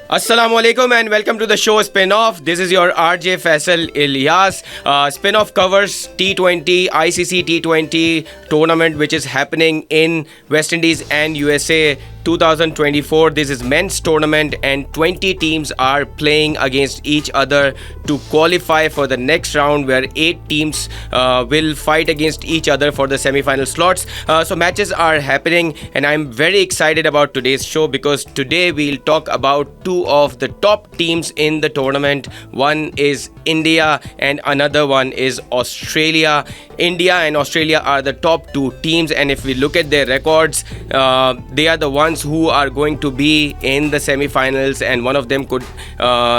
Assalamu alaikum and welcome to the show SPINOFF. This is your RJ Faisal Ilyas. SPINOFF covers T20, ICC T20 tournament which is happening in West Indies and USA 2024. This is men's tournament and 20 teams are playing against each other to qualify for the next round where 8 teams will fight against each other for the semi-final slots. So matches are happening and I'm very excited about today's show because today we'll talk about two of the top teams in the tournament. One is India and another one is Australia. India and Australia are the top two teams, and if we look at their records, they are the ones who are going to be in the semi-finals, and one of them could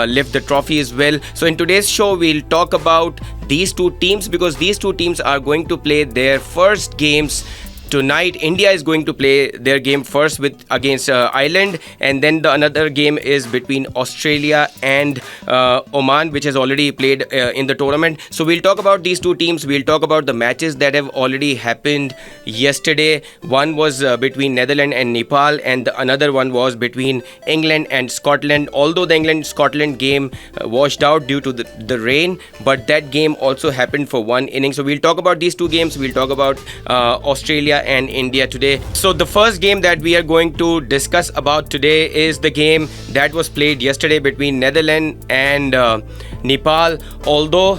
lift the trophy as well. So in today's show we'll talk about these two teams because these two teams are going to play their first games tonight. India is going to play their game first against Ireland, and then another game is between Australia and Oman, which has already played in the tournament. So we'll talk about these two teams. We'll talk about the matches that have already happened yesterday. One was between Netherlands and Nepal, and the another one was between England and Scotland. Although the England-Scotland game washed out due to the rain, but that game also happened for one inning. So we'll talk about these two games. We'll talk about Australia and India today. So the first game that we are going to discuss about today is the game that was played yesterday between Netherlands and Nepal. Although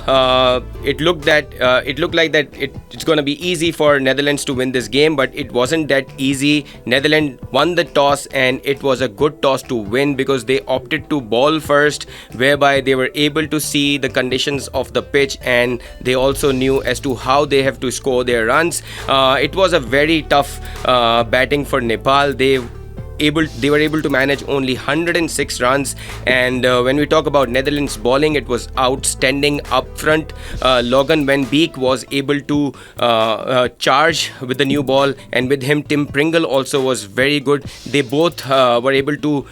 it looked like that it's going to be easy for Netherlands to win this game, but it wasn't that easy. Netherlands won the toss and it was a good toss to win because they opted to ball first, whereby they were able to see the conditions of the pitch and they also knew as to how they have to score their runs. It was a very tough batting for Nepal. They were able to manage only 106 runs, and when we talk about Netherlands bowling, it was outstanding up front. Logan van Beek was able to charge with the new ball, and with him Tim Pringle also was very good. They both were able to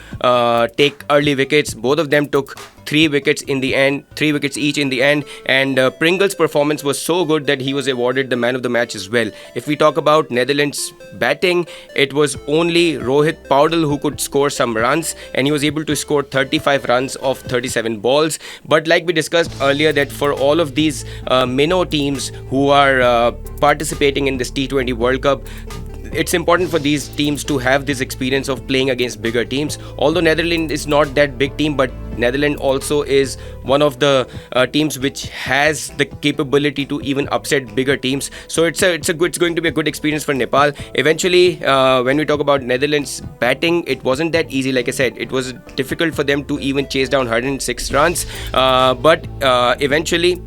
take early wickets. Both of them took 3 wickets each in the end, and Pringle's performance was so good that he was awarded the man of the match as well. If we talk about Netherlands batting, it was only Rohit Paudel who could score some runs, and he was able to score 35 runs off 37 balls. But like we discussed earlier, that for all of these minnow teams who are participating in this T20 World Cup, it's important for these teams to have this experience of playing against bigger teams. Although Netherlands is not that big team, but Netherlands also is one of the teams which has the capability to even upset bigger teams. So it's going to be a good experience for Nepal. Eventually, when we talk about Netherlands batting, it wasn't that easy. Like I said, it was difficult for them to even chase down 106 runs. But eventually,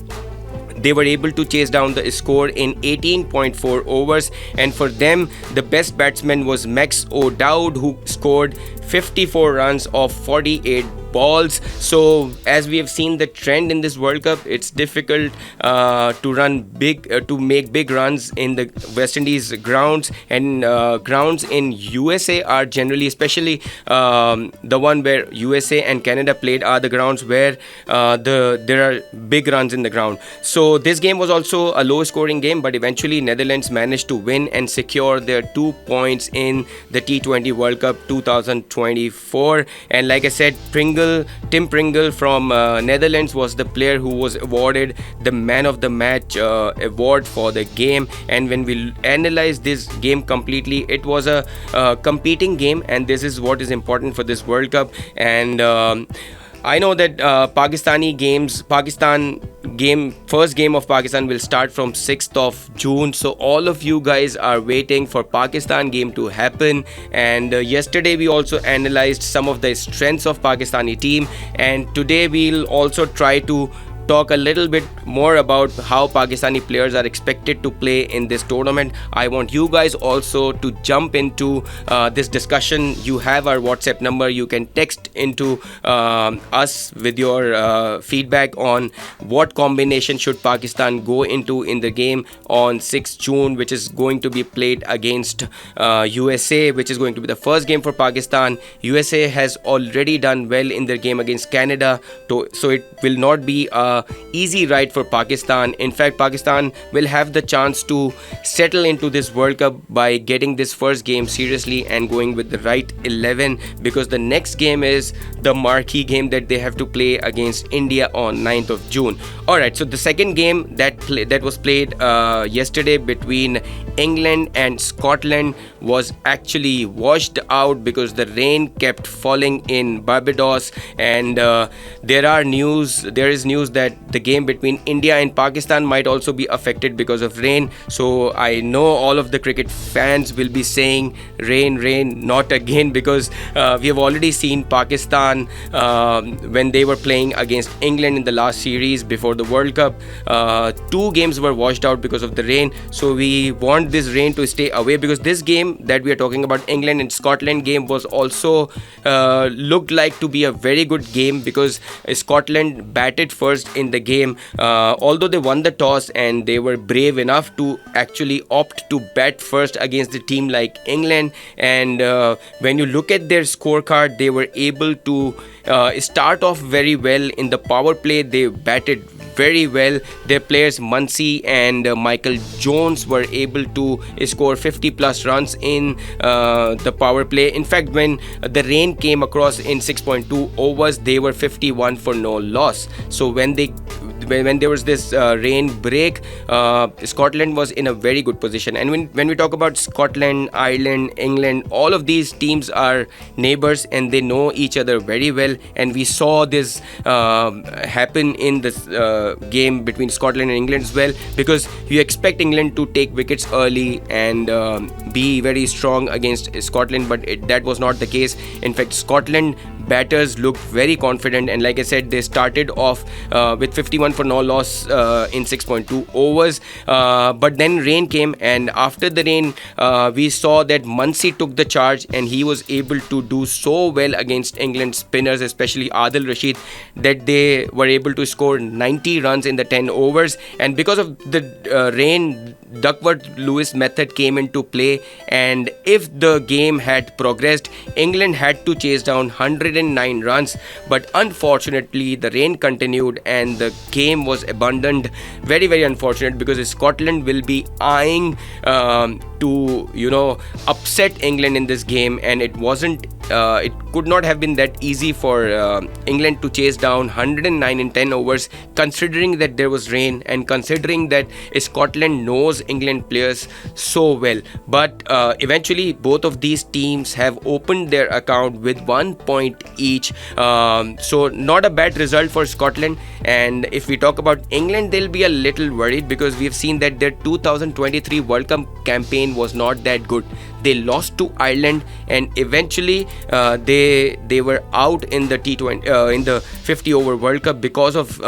they were able to chase down the score in 18.4 overs, and for them the best batsman was Max O'Dowd, who scored 54 runs off 48 balls. So as we have seen the trend in this World Cup, it's difficult to make big runs in the West Indies grounds, and grounds in USA are generally, especially the one where USA and Canada played, are the grounds where there are big runs in the ground. So this game was also a low scoring game, but eventually Netherlands managed to win and secure their 2 points in the T20 World Cup 2024. And like I said, Tim Pringle from Netherlands was the player who was awarded the man of the match award for the game. And when we analyze this game completely, it was a competing game, and this is what is important for this World Cup. And I know that first game of Pakistan will start from 6th of June. So all of you guys are waiting for Pakistan game to happen. And yesterday we also analyzed some of the strengths of Pakistani team. And today we'll also try to talk a little bit more about how Pakistani players are expected to play in this tournament. I want you guys also to jump into this discussion. You have our WhatsApp number. You can text into us with your feedback on what combination should Pakistan go into in the game on 6th June, which is going to be played against USA, which is going to be the first game for Pakistan. USA has already done well in their game against Canada, so it will not be a a easy ride for Pakistan. In fact, Pakistan will have the chance to settle into this World Cup by getting this first game seriously and going with the right 11, because the next game is the marquee game that they have to play against India on 9th of June. Alright, so the second game that was played yesterday between England and Scotland was actually washed out because the rain kept falling in Barbados, and there is news that the game between India and Pakistan might also be affected because of rain. So I know all of the cricket fans will be saying rain, not again, because we have already seen Pakistan when they were playing against England in the last series before the World Cup. 2 games were washed out because of the rain. So we want this rain to stay away, because this game that we are talking about, England and Scotland game, was also looked like to be a very good game, because Scotland batted first in the game. Although they won the toss and they were brave enough to actually opt to bat first against a team like England, and when you look at their scorecard, they were able to start off very well in the power play. They batted very well. Their players Muncy and Michael Jones were able to score 50 plus runs in the power play. In fact, when the rain came across in 6.2 overs, they were 51 for no loss. So when there was this rain break, Scotland was in a very good position. And when we talk about Scotland, Ireland, England, all of these teams are neighbors and they know each other very well, and we saw this happen in this game between Scotland and England as well, because you expect England to take wickets early and be very strong against Scotland, but that was not the case. In fact, Scotland batters looked very confident, and like I said, they started off with 51 for no loss in 6.2 overs, but then rain came, and after the rain we saw that Muncy took the charge, and he was able to do so well against England spinners, especially Adil Rashid, that they were able to score 90 runs in the 10 overs. And because of the rain, Duckworth-Lewis method came into play, and if the game had progressed, England had to chase down 109 runs, but unfortunately the rain continued and the game was abandoned. Very, very unfortunate, because Scotland will be eyeing to upset England in this game, and it could not have been that easy for England to chase down 109 in 10 overs, considering that there was rain and considering that Scotland knows England players so well. But eventually both of these teams have opened their account with 1 point each, so not a bad result for Scotland. And if we talk about England, they'll be a little worried, because we've seen that their 2023 World Cup campaign was not that good. They lost to Ireland, and eventually they were out in the T20 in the 50 over World Cup because of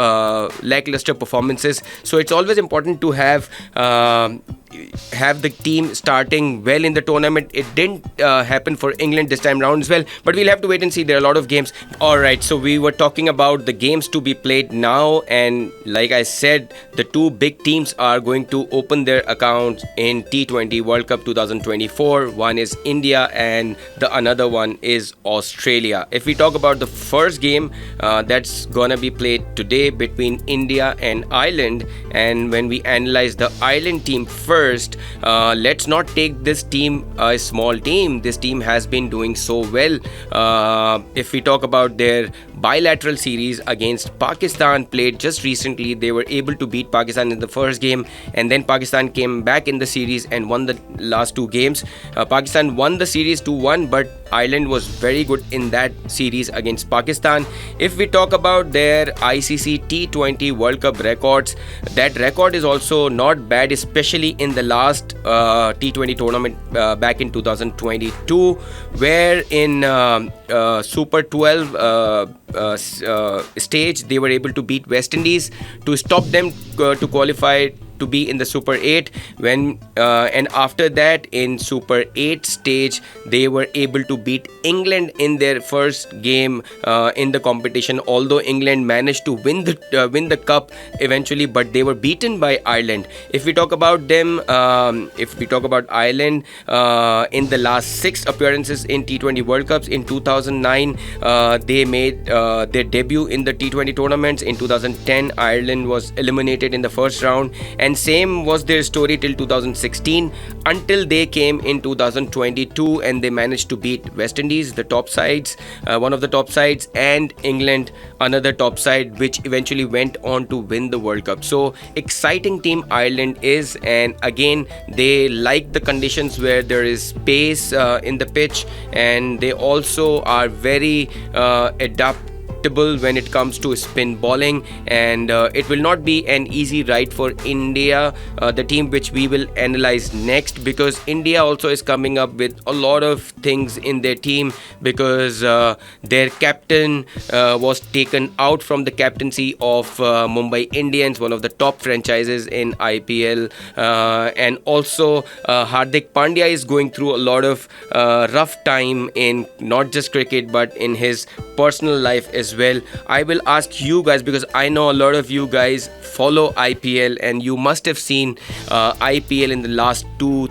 lackluster performances. So it's always important to have the team starting well in the tournament. It didn't happen for England this time round as well, but we'll have to wait and see. There are a lot of games. Alright, so we were talking about the games to be played now, and like I said, the 2 big teams are going to open their accounts in T20 World Cup 2024. One is India and the another one is Australia. If we talk about the first game that's gonna be played today between India and Ireland, and when we analyze the Ireland team first, let's not take this team a small team. This team has been doing so well. If we talk about their bilateral series against Pakistan played just recently, they were able to beat Pakistan in the first game, and then Pakistan came back in the series and won the last 2 games. Pakistan won the series 2-1, but Ireland was very good in that series against Pakistan. If we talk about their ICC T20 World Cup records, that record is also not bad, especially in the last T20 tournament back in 2022, where in Super 12 stage they were able to beat West Indies to stop them to qualify to be in the Super 8 and after that in Super 8 stage they were able to beat England in their first game in the competition, although England managed to win the cup eventually, but they were beaten by Ireland. If we talk about them, if we talk about Ireland, in the last 6 appearances in T20 World Cups, in 2009 they made their debut in the T20 tournaments. In 2010 Ireland was eliminated in the first round, and same was their story till 2016 until they came in 2022 and they managed to beat West Indies, the top sides, one of the top sides, and England, another top side, which eventually went on to win the World Cup. So exciting team Ireland is, and again they like the conditions where there is pace in the pitch, and they also are very adaptable when it comes to spin bowling, and it will not be an easy ride for India, the team which we will analyze next, because India also is coming up with a lot of things in their team, because their captain was taken out from the captaincy of Mumbai Indians, one of the top franchises in IPL, and also Hardik Pandya is going through a lot of rough time in not just cricket but in his personal life as well. I will ask you guys, because I know a lot of you guys follow IPL and you must have seen IPL in the last 2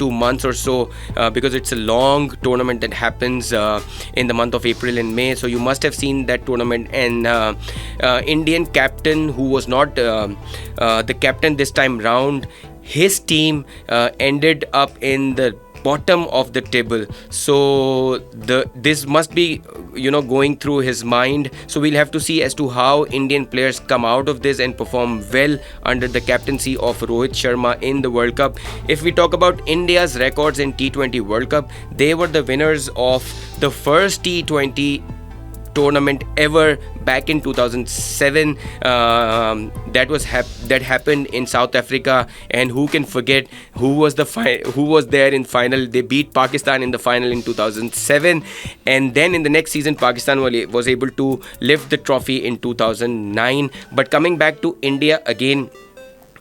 months or so, because it's a long tournament that happens in the month of April and May, so you must have seen that tournament. And Indian captain, who was not the captain this time round, his team ended up in the bottom of the table, so this must be going through his mind. So we'll have to see as to how Indian players come out of this and perform well under the captaincy of Rohit Sharma in the World Cup. If we talk about India's records in T20 World Cup, they were the winners of the first T20 tournament ever back in 2007. That happened in South Africa, and who can forget who was there in final. They beat Pakistan in the final in 2007, and then in the next season Pakistan was able to lift the trophy in 2009. But coming back to India again,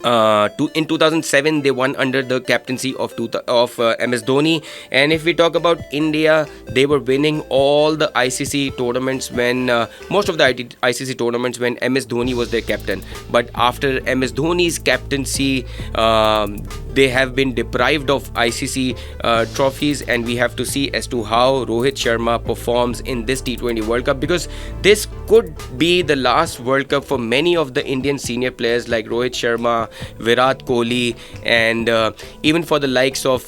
in 2007 they won under the captaincy of MS Dhoni. And if we talk about India, they were winning all the ICC tournaments when most of the ICC tournaments when MS Dhoni was their captain. But after MS Dhoni's captaincy, they have been deprived of ICC trophies, and we have to see as to how Rohit Sharma performs in this T20 World Cup, because this could be the last World Cup for many of the Indian senior players like Rohit Sharma, Virat Kohli, and even for the likes of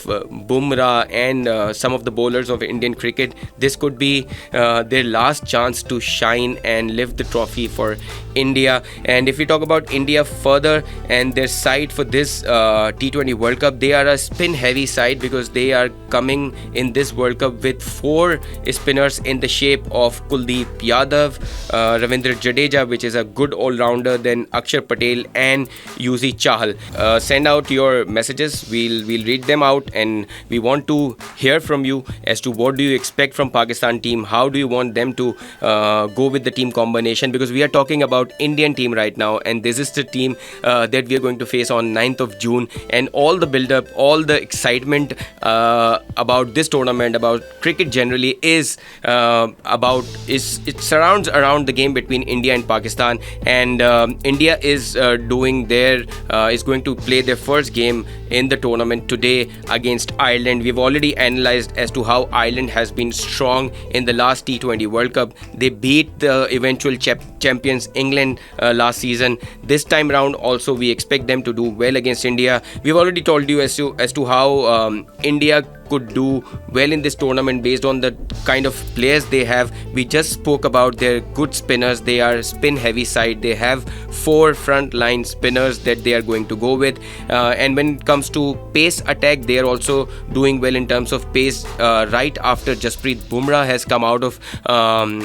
Bumrah and some of the bowlers of Indian cricket. This could be their last chance to shine and lift the trophy for India. And if we talk about India further and their side for this T20 World Cup, they are a spin heavy side, because they are coming in this World Cup with 4 spinners in the shape of Kuldeep Yadav, Ravindra Jadeja, which is a good all-rounder, then Akshar Patel and Yuzi Chahal. Send out your messages, we'll read them out, and we want to hear from you as to what do you expect from Pakistan team, how do you want them to go with the team combination, because we are talking about Indian team right now, and this is the team that we are going to face on 9th of June, and all the build-up, all the excitement about this tournament, about cricket generally, is it surrounds around the game between India and Pakistan. And India is going to play their first game in the tournament today against Ireland. We've already analyzed as to how Ireland has been strong in the last T20 World Cup. They beat the eventual champions England last season. This time round also we expect them to do well against India. We've already told you as to how India could do well in this tournament based on the kind of players they have. We just spoke about their good spinners. They are spin heavy side. They have 4 front line spinners that they are going to go with, and when it comes to pace attack, they are also doing well in terms of pace right after Jasprit Bumrah has come out of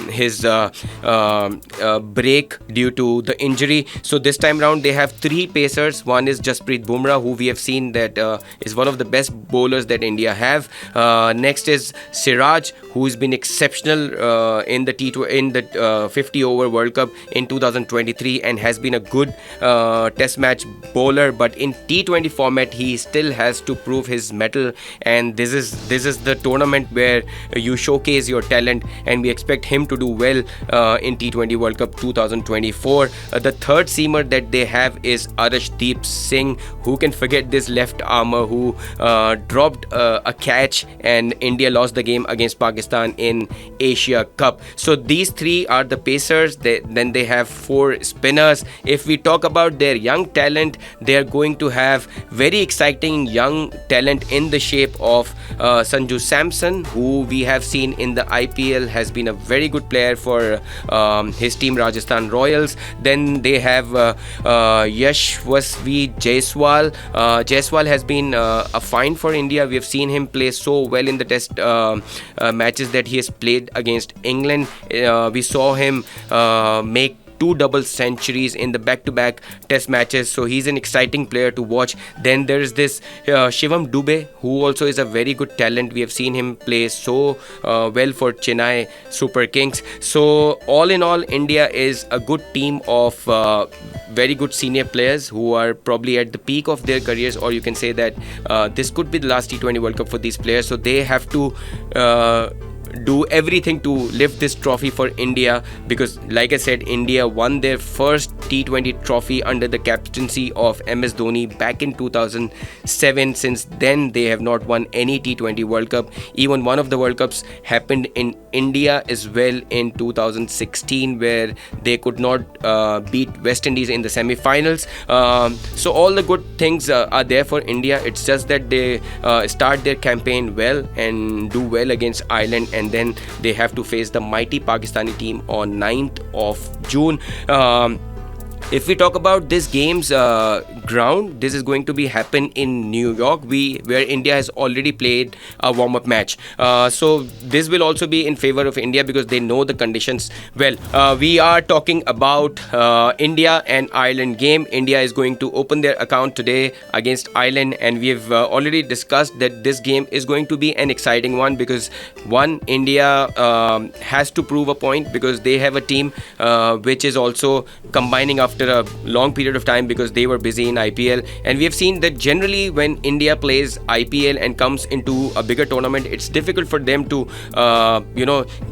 his break due to the injury. So this time round they have 3 pacers. One is Jasprit Bumrah, who we have seen that is one of the best bowlers that India have. have. Next is Siraj, who's been exceptional in the 50 over World Cup in 2023 and has been a good test match bowler, but in T20 format he still has to prove his mettle, and this is the tournament where you showcase your talent, and we expect him to do well in T20 World Cup 2024. The third seamer that they have is Arshdeep Singh. Who can forget this left armer who dropped a catch and India lost the game against Pakistan in Asia Cup. So these three are the pacers. Then they have four spinners. If we talk about their young talent, they are going to have very exciting young talent in the shape of Sanju Samson, who we have seen in the IPL, has been a very good player for his team Rajasthan Royals. Then they have Yashasvi Jaiswal. Jaiswal has been a find for India. We have seen him play so well in the test matches that he has played against England. We saw him make 2 double centuries in the back-to-back test matches, so he's an exciting player to watch. Then there is this Shivam Dube, who also is a very good talent. We have seen him play so well for Chennai Super Kings. So all in all, India is a good team of very good senior players who are probably at the peak of their careers, or you can say that this could be the last T20 World Cup for these players, so they have to do everything to lift this trophy for India, because like I said, India won their first T20 trophy under the captaincy of MS Dhoni back in 2007. Since then they have not won any T20 World Cup. Even one of the World Cups happened in India as well in 2016, where they could not beat West Indies in the semi-finals. So all the good things are there for India. It's just that they start their campaign well and do well against Ireland, and then they have to face the mighty Pakistani team on 9th of June. If we talk about this game's ground, this is going to be happen in New York, where India has already played a warm-up match. So this will also be in favor of India because they know the conditions well. We are talking about India and Ireland game. India is going to open their account today against Ireland, and we have already discussed that this game is going to be an exciting one because India has to prove a point because they have a team which is also combining after a long period of time because they were busy in IPL, and we have seen that generally when India plays IPL and comes into a bigger tournament, it's difficult for them to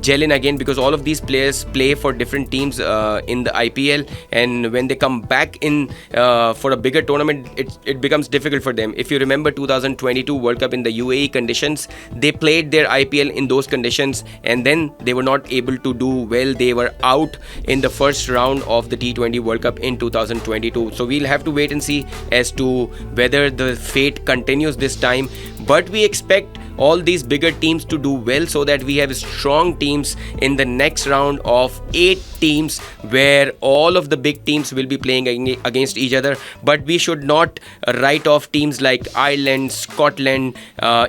gel in again because all of these players play for different teams in the IPL, and when they come back in for a bigger tournament, it becomes difficult for them. If you remember 2022 World Cup in the UAE conditions, they played their IPL in those conditions and then they were not able to do well. They were out in the first round of the T20 World Cup in 2022. So we'll have to wait and see as to whether the fate continues this time, but we expect all these bigger teams to do well so that we have strong teams in the next round of 8 teams where all of the big teams will be playing against each other. But we should not write off teams like Ireland, Scotland,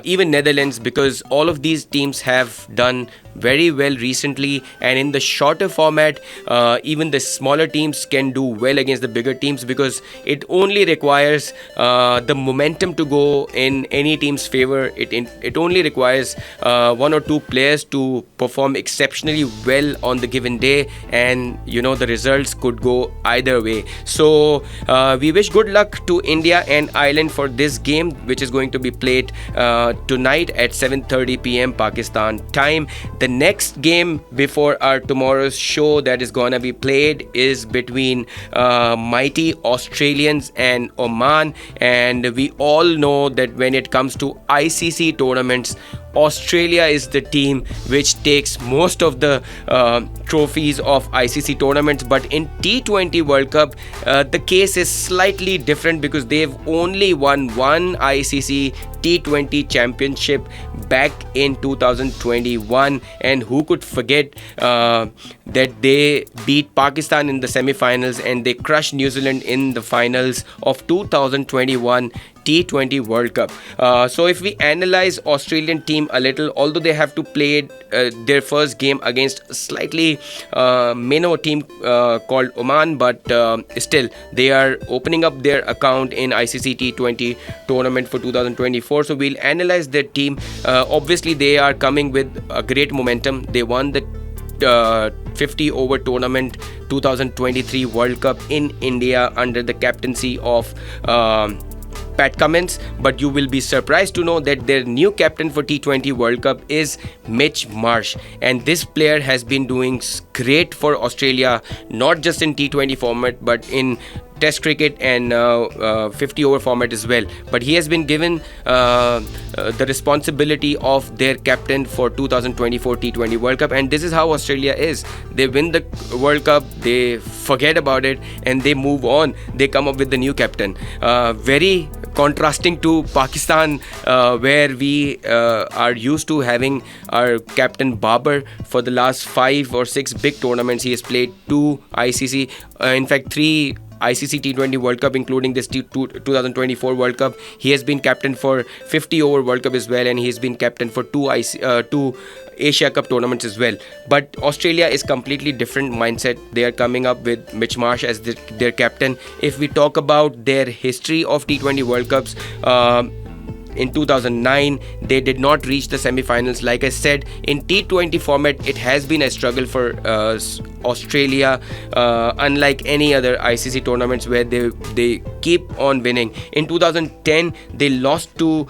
even Netherlands, because all of these teams have done very well recently, and in the shorter format even the smaller teams can do well against the bigger teams because it only requires the momentum to go in any team's favor. It only requires 1 or 2 players to perform exceptionally well on the given day, and the results could go either way. So we wish good luck to India and Ireland for this game, which is going to be played tonight at 7:30 p.m. Pakistan time. The next game before our tomorrow's show that is gonna be played is between mighty Australians and Oman, and we all know that when it comes to ICC tournaments, Australia is the team which takes most of the trophies of ICC tournaments. But in T20 World Cup, the case is slightly different because they've only won one ICC T20 championship back in 2021, and who could forget that they beat Pakistan in the semi-finals and they crushed New Zealand in the finals of 2021 T20 World Cup. So if we analyze Australian team a little, although they have to play their first game against a slightly minnow team called Oman, but still they are opening up their account in ICC T20 tournament for 2024. 2024. So we'll analyze their team. Obviously, they are coming with a great momentum. They won the 50 over tournament 2023 World Cup in India under the captaincy of Pat Cummins, but you will be surprised to know that their new captain for T20 World Cup is Mitch Marsh, and this player has been doing great for Australia, not just in T20 format but in Test cricket and 50 over format as well. But he has been given the responsibility of their captain for 2024 T20 World Cup, and this is how Australia is. They win the World Cup, they forget about it, and they move on. They come up with the new captain. Very contrasting to Pakistan, where we are used to having our captain Babar for the last 5 or 6 big tournaments. He has played 2 ICC, in fact 3 ICC T20 World Cup, including this 2024 World Cup. He has been captain for 50 over World Cup as well, and he has been captain for 2 Asia Cup tournaments as well. But Australia is completely different mindset. They are coming up with Mitch Marsh as their captain. If we talk about their history of T20 World Cups, in 2009 they did not reach the semi-finals. Like I said, in T20 format it has been a struggle for Australia, unlike any other ICC tournaments where they keep on winning. In 2010 they lost to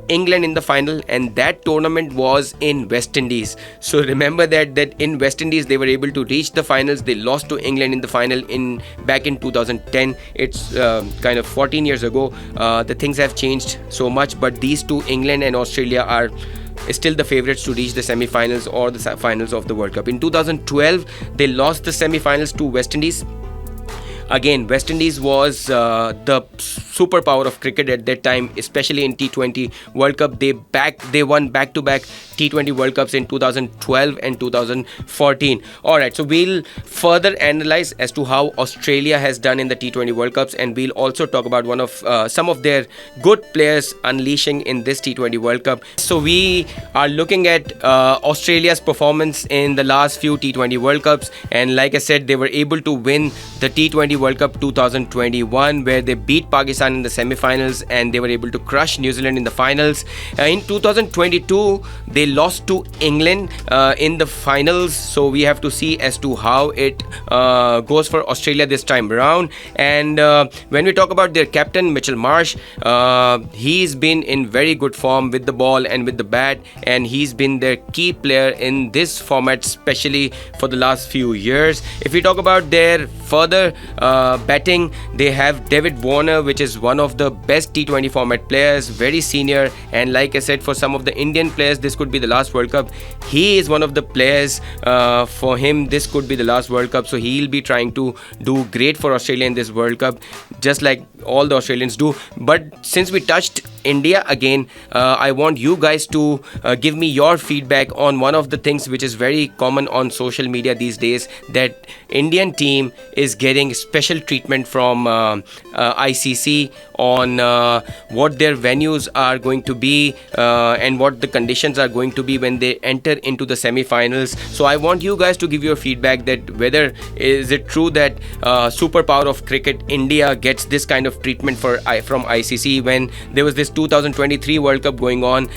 England in the final, and that tournament was in West Indies. So remember that in West Indies they were able to reach the finals. They lost to England in the final back in 2010. It's kind of 14 years ago. The things have changed so much, but these two, England and Australia, are still the favorites to reach the semi-finals or the finals of the World Cup. In 2012 they lost the semi-finals to West Indies. Again, West Indies was the superpower of cricket at that time, especially in T20 World Cup. They won back-to-back T20 World Cups in 2012 and 2014. Alright, so we'll further analyze as to how Australia has done in the T20 World Cups, and we'll also talk about some of their good players unleashing in this T20 World Cup. So we are looking at Australia's performance in the last few T20 World Cups, and like I said, they were able to win the T20 World Cup 2021, where they beat Pakistan in the semi-finals and they were able to crush New Zealand in the finals. In 2022 they lost to England in the finals, so we have to see as to how it goes for Australia this time around. And when we talk about their captain Mitchell Marsh, he's been in very good form with the ball and with the bat, and he's been their key player in this format, especially for the last few years. If we talk about their further batting, they have David Warner, which is one of the best T20 format players, very senior, and like I said, for some of the Indian players this could be the last World Cup. He is one of the players, for him this could be the last World Cup, so he'll be trying to do great for Australia in this World Cup, just like all the Australians do. But since we touched India again, I want you guys to give me your feedback on one of the things which is very common on social media these days, that Indian team is getting special treatment from ICC on what their venues are going to be and what the conditions are going to be when they enter into the semi-finals. So I want you guys to give your feedback that whether is it true that superpower of cricket India gets this kind of treatment from ICC. When there was this 2023 World Cup going on,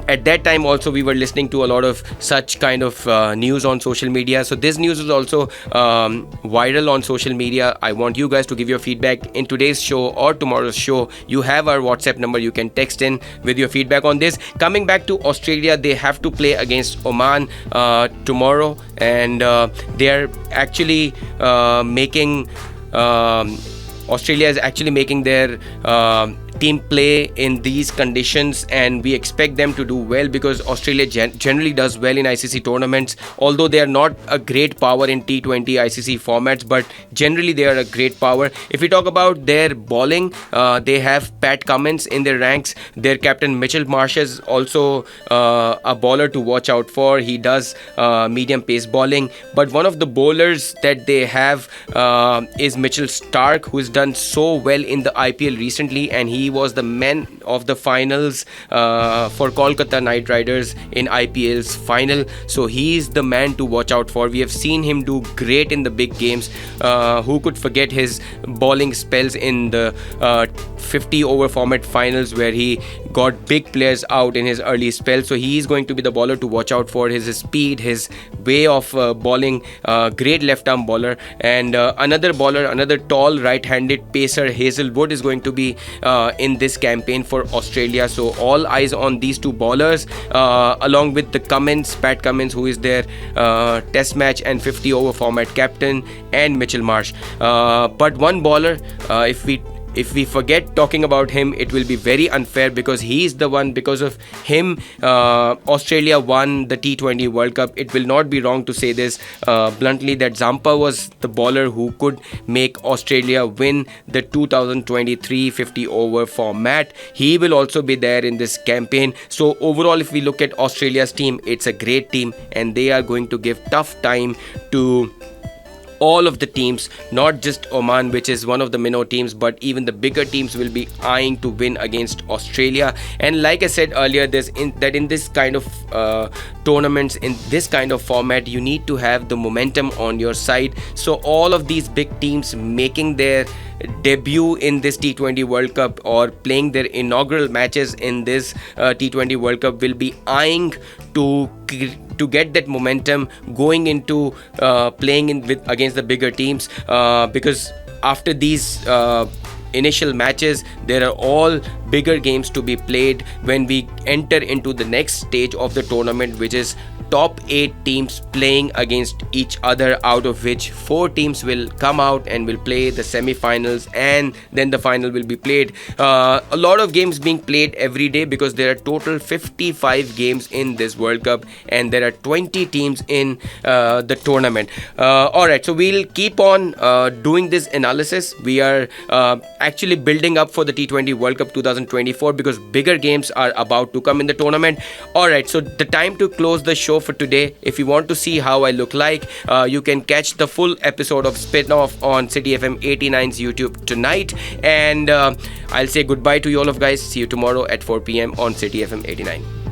at that time also we were listening to a lot of such kind of news on social media. So this news is also viral on social media. I want you guys to give your feedback in today's show or tomorrow's show. You have our WhatsApp number, you can text in with your feedback on this. Coming back to Australia, they have to play against Oman tomorrow, and they are actually making Australia is actually making their team play in these conditions, and we expect them to do well because Australia generally does well in ICC tournaments, although they are not a great power in T20 ICC formats, but generally they are a great power. If we talk about their bowling, they have Pat Cummins in their ranks. Their captain Mitchell Marsh is also a bowler to watch out for. He does medium pace bowling, but one of the bowlers that they have is Mitchell Starc, who has done so well in the IPL recently, and he was the man of the finals for Kolkata Knight Riders in IPL's final. So he's the man to watch out for. We have seen him do great in the big games. Who could forget his bowling spells in the 50 over format finals, where he got big players out in his early spell. So he is going to be the bowler to watch out for. His speed, his way of bowling, great left arm bowler. And another tall right-handed pacer, Hazelwood, is going to be in this campaign for Australia. So all eyes on these two bowlers, along with the Pat Cummins, who is their test match and 50 over format captain, and Mitchell Marsh. But one bowler, if we forget talking about him, it will be very unfair, because he's the one, because of him, Australia won the T20 World Cup. It will not be wrong to say this bluntly, that Zampa was the bowler who could make Australia win the 2023 50 over format. He will also be there in this campaign. So overall, if we look at Australia's team, it's a great team, and they are going to give tough time to all of the teams, not just Oman, which is one of the minnow teams, but even the bigger teams will be eyeing to win against Australia. And like I said earlier, in this kind of tournaments, in this kind of format, you need to have the momentum on your side. So all of these big teams making their debut in this T20 World Cup, or playing their inaugural matches in this T20 World Cup, will be eyeing to get that momentum going into playing against the bigger teams, because after these initial matches, there are all bigger games to be played when we enter into the next stage of the tournament, which is top 8 teams playing against each other, out of which 4 teams will come out and will play the semi-finals, and then the final will be played. A lot of games being played every day, because there are total 55 games in this World Cup, and there are 20 teams in the tournament. Alright, so we'll keep on doing this analysis. We are actually building up for the T20 World Cup 2024, because bigger games are about to come in the tournament. Alright, so the time to close the show for today. If you want to see how I look like, you can catch the full episode of Spin-Off on City FM 89's YouTube tonight. And I'll say goodbye to you all of guys. See you tomorrow at 4 p.m. on City FM 89.